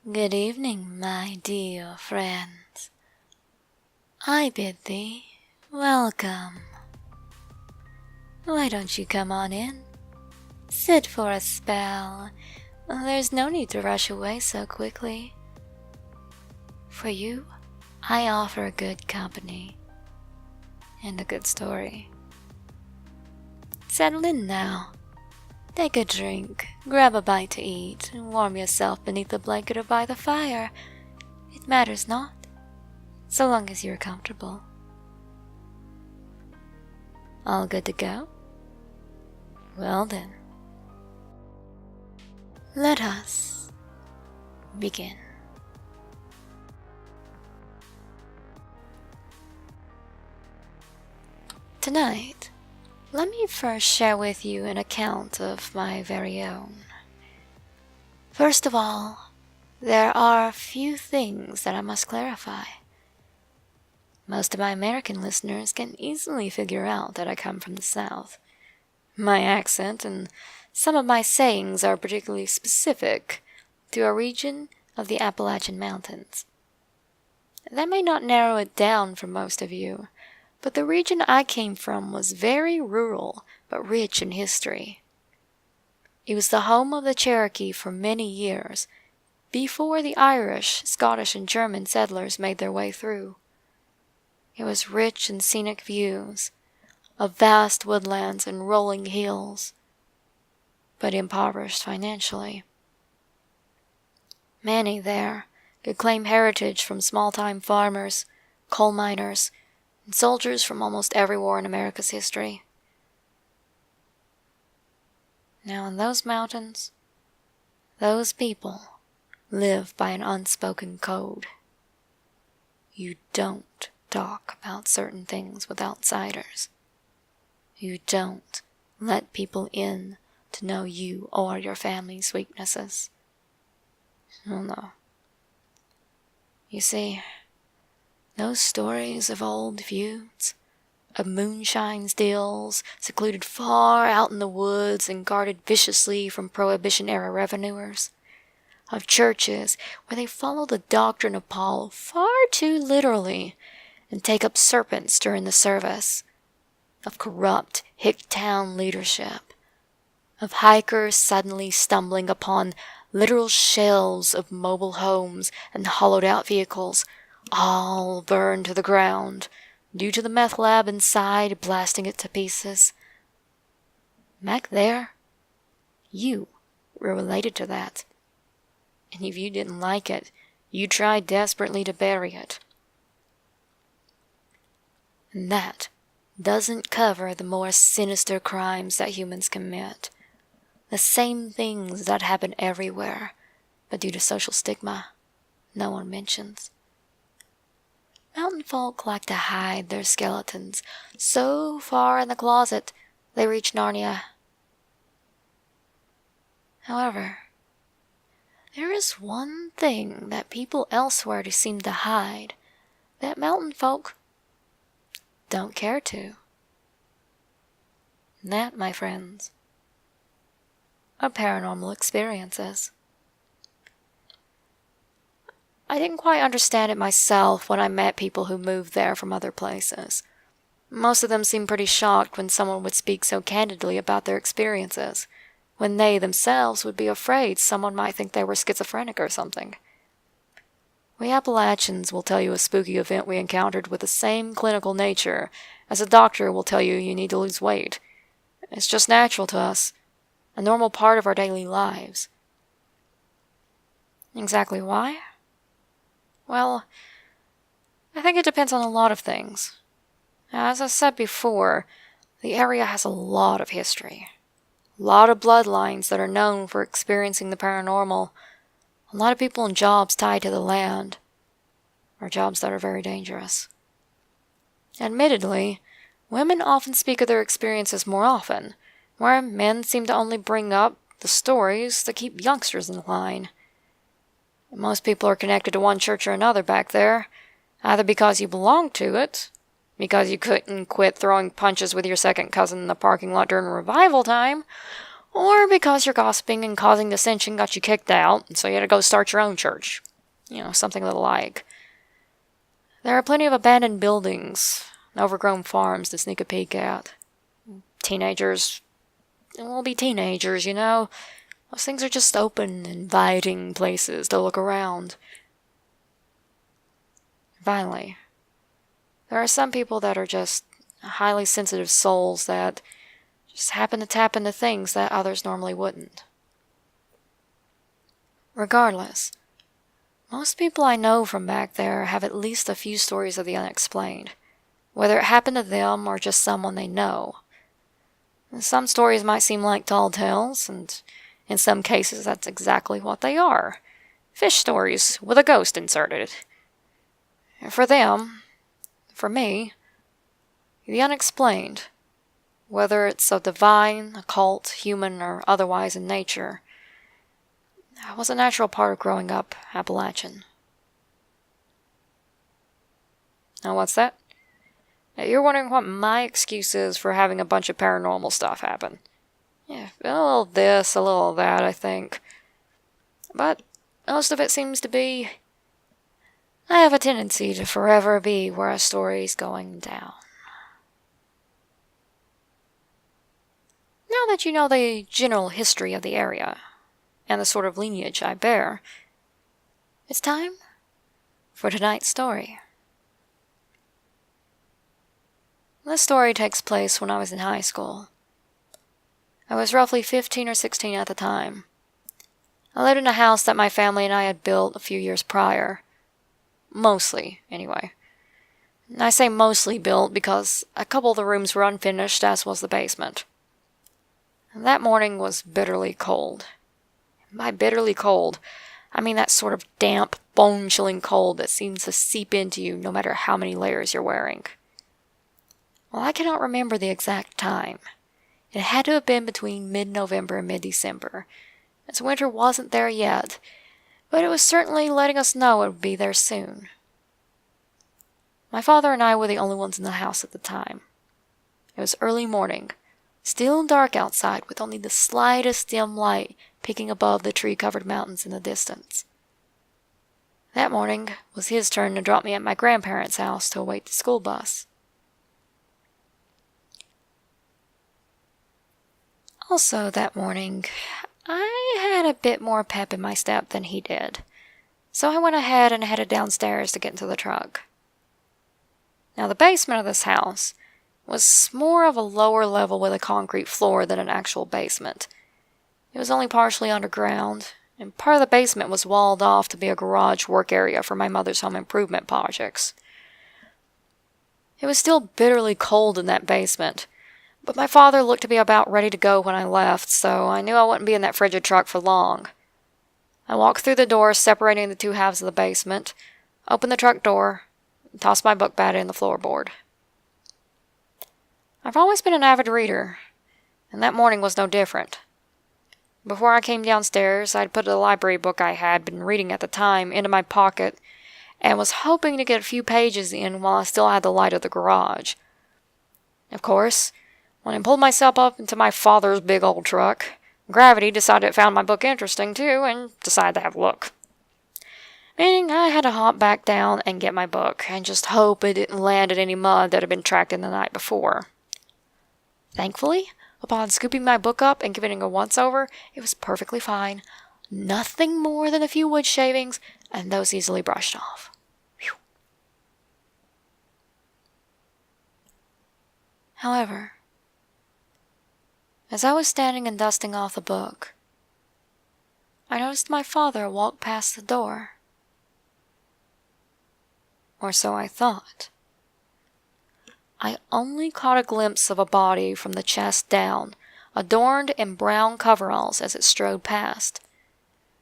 Good evening, my dear friends. I bid thee welcome. Why don't you come on in? Sit for a spell. There's no need to rush away so quickly. For you, I offer good company and a good story. Settle in now. Take a drink, grab a bite to eat, and warm yourself beneath the blanket or by the fire. It matters not, so long as you're comfortable. All good to go? Well then, let us begin. Tonight, let me first share with you an account of my very own. First of all, there are a few things that I must clarify. Most of my American listeners can easily figure out that I come from the South. My accent and some of my sayings are particularly specific to a region of the Appalachian Mountains. That may not narrow it down for most of you, but the region I came from was very rural but rich in history. It was the home of the Cherokee for many years, before the Irish, Scottish, and German settlers made their way through. It was rich in scenic views, of vast woodlands and rolling hills, but impoverished financially. Many there could claim heritage from small-time farmers, coal miners, and soldiers from almost every war in America's history. Now in those mountains, those people live by an unspoken code. You don't talk about certain things with outsiders. You don't let people in to know you or your family's weaknesses. Oh no. You see, those stories of old feuds, of moonshine stills, secluded far out in the woods and guarded viciously from Prohibition-era revenuers, of churches where they follow the doctrine of Paul far too literally and take up serpents during the service, of corrupt hick-town leadership, of hikers suddenly stumbling upon literal shells of mobile homes and hollowed-out vehicles, all burned to the ground, due to the meth lab inside blasting it to pieces. Back there, you were related to that. And if you didn't like it, you tried desperately to bury it. And that doesn't cover the more sinister crimes that humans commit. The same things that happen everywhere, but due to social stigma, no one mentions. Mountain folk like to hide their skeletons so far in the closet they reach Narnia. However, there is one thing that people elsewhere seem to hide that mountain folk don't care to. And that, my friends, are paranormal experiences. I didn't quite understand it myself when I met people who moved there from other places. Most of them seemed pretty shocked when someone would speak so candidly about their experiences, when they themselves would be afraid someone might think they were schizophrenic or something. We Appalachians will tell you a spooky event we encountered with the same clinical nature as a doctor will tell you you need to lose weight. It's just natural to us, a normal part of our daily lives. Exactly why? Well, I think it depends on a lot of things. As I said before, the area has a lot of history. A lot of bloodlines that are known for experiencing the paranormal. A lot of people in jobs tied to the land, or jobs that are very dangerous. Admittedly, women often speak of their experiences more often, where men seem to only bring up the stories that keep youngsters in line. Most people are connected to one church or another back there, either because you belong to it, because you couldn't quit throwing punches with your second cousin in the parking lot during revival time, Or because your gossiping and causing dissension got you kicked out, and so you had to go start your own church. Something of the like. There are plenty of abandoned buildings, overgrown farms to sneak a peek at. Teenagers will be teenagers, Those things are just open, inviting places to look around. Finally, there are some people that are just highly sensitive souls that just happen to tap into things that others normally wouldn't. Regardless, most people I know from back there have at least a few stories of the unexplained, whether it happened to them or just someone they know. And some stories might seem like tall tales, and in some cases that's exactly what they are. Fish stories with a ghost inserted. For them, for me, the unexplained, whether it's of divine, occult, human, or otherwise in nature, was a natural part of growing up Appalachian. Now what's that? You're wondering what my excuse is for having a bunch of paranormal stuff happen. Yeah, a little of this, a little of that, I think. But most of it seems to be I have a tendency to forever be where a story's going down. Now that you know the general history of the area, and the sort of lineage I bear, it's time for tonight's story. This story takes place when I was in high school. I was roughly 15 or 16 at the time. I lived in a house that my family and I had built a few years prior. Mostly, anyway. I say mostly built because a couple of the rooms were unfinished, as was the basement. That morning was bitterly cold. By bitterly cold, I mean that sort of damp, bone-chilling cold that seems to seep into you no matter how many layers you're wearing. Well, I cannot remember the exact time. It had to have been between mid-November and mid-December, as winter wasn't there yet, but it was certainly letting us know it would be there soon. My father and I were the only ones in the house at the time. It was early morning, still dark outside with only the slightest dim light peeking above the tree-covered mountains in the distance. That morning was his turn to drop me at my grandparents' house to await the school bus. Also that morning, I had a bit more pep in my step than he did, so I went ahead and headed downstairs to get into the truck. Now, the basement of this house was more of a lower level with a concrete floor than an actual basement. It was only partially underground, and part of the basement was walled off to be a garage work area for my mother's home improvement projects. It was still bitterly cold in that basement, but my father looked to be about ready to go when I left, so I knew I wouldn't be in that frigid truck for long. I walked through the door separating the two halves of the basement, opened the truck door, and tossed my book bag in the floorboard. I've always been an avid reader, and that morning was no different. Before I came downstairs, I'd put a library book I had been reading at the time into my pocket and was hoping to get a few pages in while I still had the light of the garage. Of course, when I pulled myself up into my father's big old truck, gravity decided it found my book interesting too and decided to have a look. Meaning I had to hop back down and get my book and just hope it didn't land in any mud that had been tracked in the night before. Thankfully, upon scooping my book up and giving it a once-over, it was perfectly fine. Nothing more than a few wood shavings, and those easily brushed off. Whew. However, as I was standing and dusting off the book, I noticed my father walk past the door. Or so I thought. I only caught a glimpse of a body from the chest down, adorned in brown coveralls as it strode past.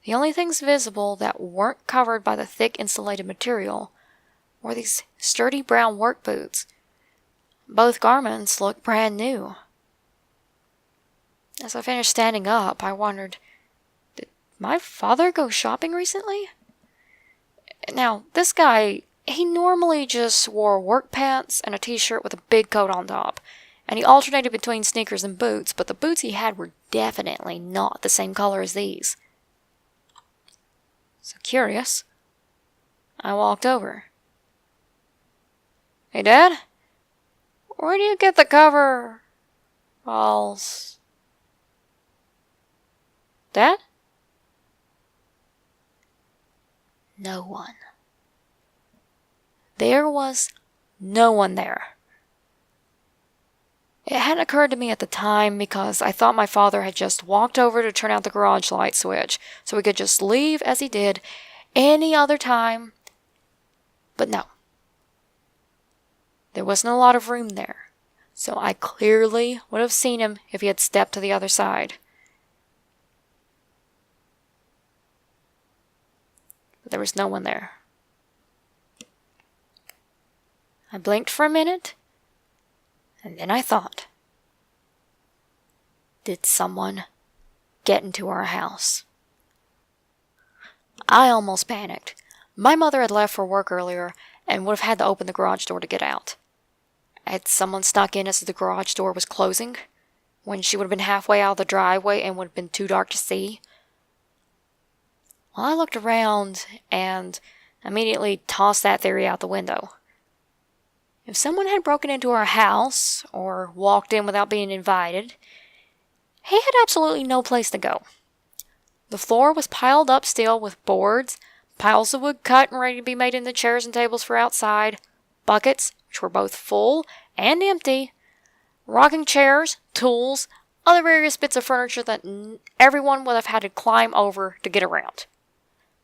The only things visible that weren't covered by the thick insulated material were these sturdy brown work boots. Both garments looked brand new. As I finished standing up, I wondered, did my father go shopping recently? Now, this guy, he normally just wore work pants and a t-shirt with a big coat on top, and he alternated between sneakers and boots, but the boots he had were definitely not the same color as these. So curious, I walked over. "Hey, Dad, where do you get the coveralls?" "Dad?" No one. There was no one there. It hadn't occurred to me at the time because I thought my father had just walked over to turn out the garage light switch so we could just leave as he did any other time. But no. There wasn't a lot of room there, so I clearly would have seen him if he had stepped to the other side. But there was no one there. I blinked for a minute, and then I thought, did someone get into our house? I almost panicked. My mother had left for work earlier and would have had to open the garage door to get out. Had someone snuck in as the garage door was closing, when she would have been halfway out of the driveway and would have been too dark to see? Well, I looked around and immediately tossed that theory out the window. If someone had broken into our house, or walked in without being invited, he had absolutely no place to go. The floor was piled up still with boards, piles of wood cut and ready to be made into chairs and tables for outside, buckets, which were both full and empty, rocking chairs, tools, other various bits of furniture that everyone would have had to climb over to get around.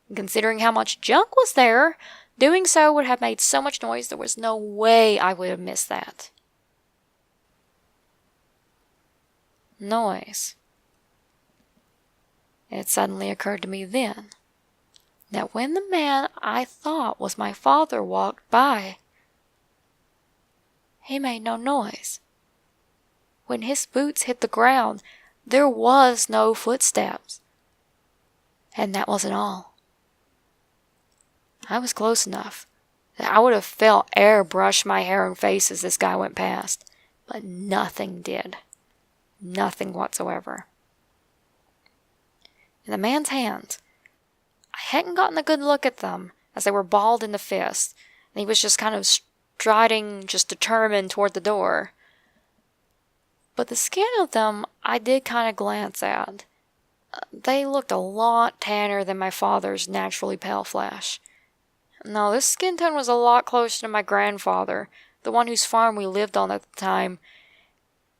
And considering how much junk was there, doing so would have made so much noise there was no way I would have missed that. Noise. It suddenly occurred to me then that when the man I thought was my father walked by, he made no noise. When his boots hit the ground, there was no footsteps. And that wasn't all. I was close enough that I would have felt air brush my hair and face as this guy went past, but nothing did. Nothing whatsoever. In the man's hands, I hadn't gotten a good look at them as they were balled in the fist, and he was just kind of striding, just determined toward the door. But the skin of them I did kind of glance at. They looked a lot tanner than my father's naturally pale flesh. No, this skin tone was a lot closer to my grandfather, the one whose farm we lived on at the time,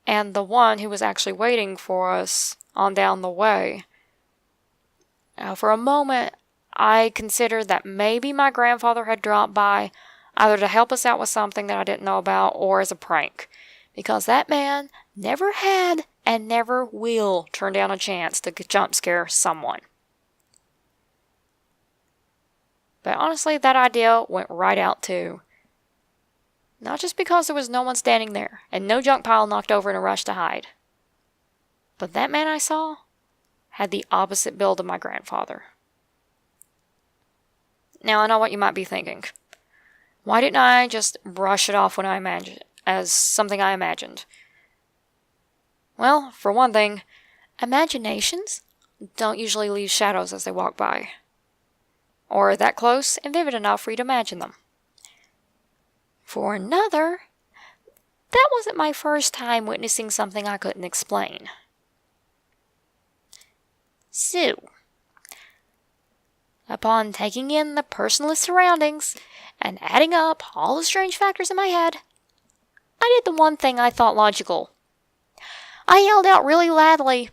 and the one who was actually waiting for us on down the way. Now, for a moment, I considered that maybe my grandfather had dropped by either to help us out with something that I didn't know about or as a prank, because that man never had and never will turn down a chance to jump scare someone. But honestly, that idea went right out too. Not just because there was no one standing there and no junk pile knocked over in a rush to hide, but that man I saw had the opposite build of my grandfather. Now, I know what you might be thinking. Why didn't I just brush it off when I imagined as something I imagined? Well, for one thing, imaginations don't usually leave shadows as they walk by, or that close and vivid enough for you to imagine them. For another, that wasn't my first time witnessing something I couldn't explain. So, upon taking in the personless surroundings and adding up all the strange factors in my head, I did the one thing I thought logical. I yelled out really loudly,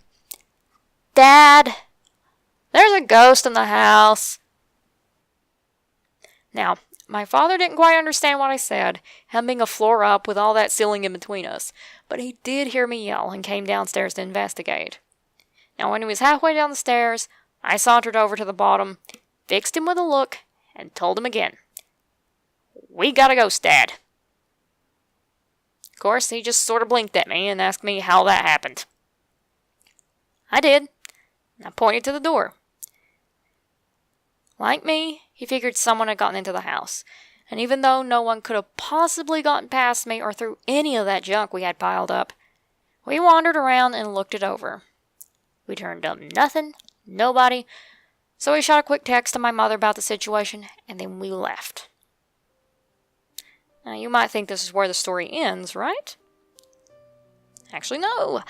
"Dad, there's a ghost in the house." Now, my father didn't quite understand what I said, him being a floor up with all that ceiling in between us, but he did hear me yell and came downstairs to investigate. Now, when he was halfway down the stairs, I sauntered over to the bottom, fixed him with a look, and told him again, "We got a ghost, Dad." Of course, he just sort of blinked at me and asked me how that happened. I did. I pointed to the door. Like me, he figured someone had gotten into the house, and even though no one could have possibly gotten past me or through any of that junk we had piled up, we wandered around and looked it over. We turned up nothing, nobody, so we shot a quick text to my mother about the situation, and then we left. Now, you might think this is where the story ends, right? Actually, no.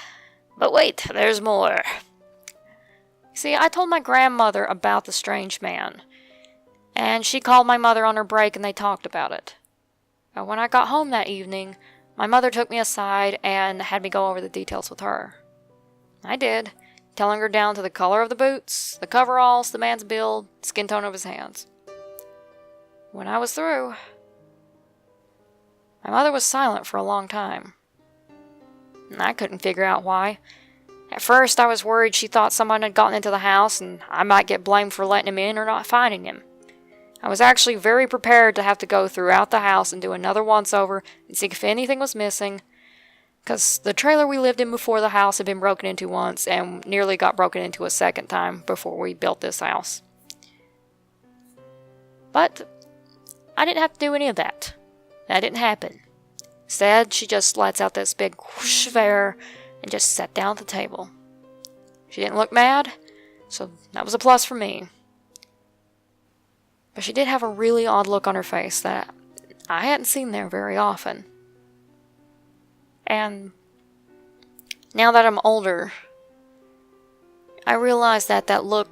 But wait, there's more. See, I told my grandmother about the strange man, and she called my mother on her break and they talked about it. But when I got home that evening, my mother took me aside and had me go over the details with her. I did, telling her down to the color of the boots, the coveralls, the man's build, skin tone of his hands. When I was through, my mother was silent for a long time. I couldn't figure out why. At first, I was worried she thought someone had gotten into the house and I might get blamed for letting him in or not finding him. I was actually very prepared to have to go throughout the house and do another once-over and see if anything was missing, because the trailer we lived in before the house had been broken into once and nearly got broken into a second time before we built this house. But I didn't have to do any of that. That didn't happen. Instead, she just lets out this big whoosh of air and just sat down at the table. She didn't look mad, so that was a plus for me. But she did have a really odd look on her face that I hadn't seen there very often. And now that I'm older, I realized that that look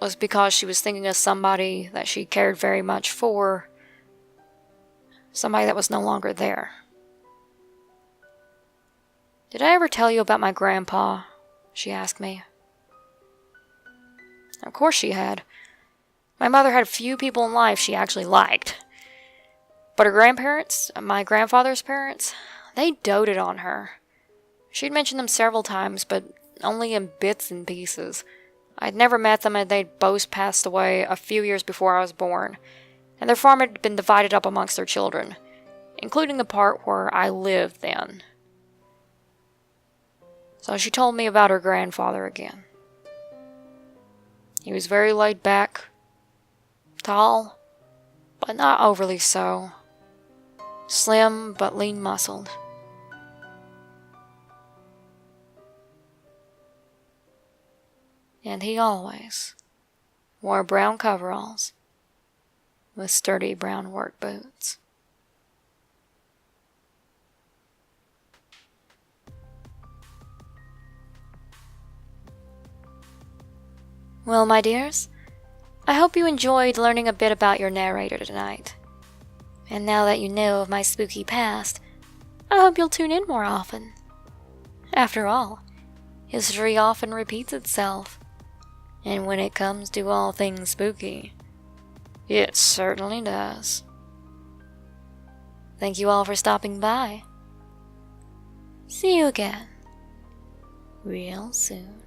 was because she was thinking of somebody that she cared very much for, somebody that was no longer there. "Did I ever tell you about my grandpa?" she asked me. Of course she had. My mother had a few people in life she actually liked. But her grandparents, my grandfather's parents, they doted on her. She'd mentioned them several times, but only in bits and pieces. I'd never met them, and they'd both passed away a few years before I was born, and their farm had been divided up amongst their children, including the part where I lived then. So she told me about her grandfather again. He was very laid back, tall, but not overly so, slim but lean-muscled. And he always wore brown coveralls with sturdy brown work boots. Well, my dears, I hope you enjoyed learning a bit about your narrator tonight. And now that you know of my spooky past, I hope you'll tune in more often. After all, history often repeats itself, and when it comes to all things spooky, it certainly does. Thank you all for stopping by. See you again real soon.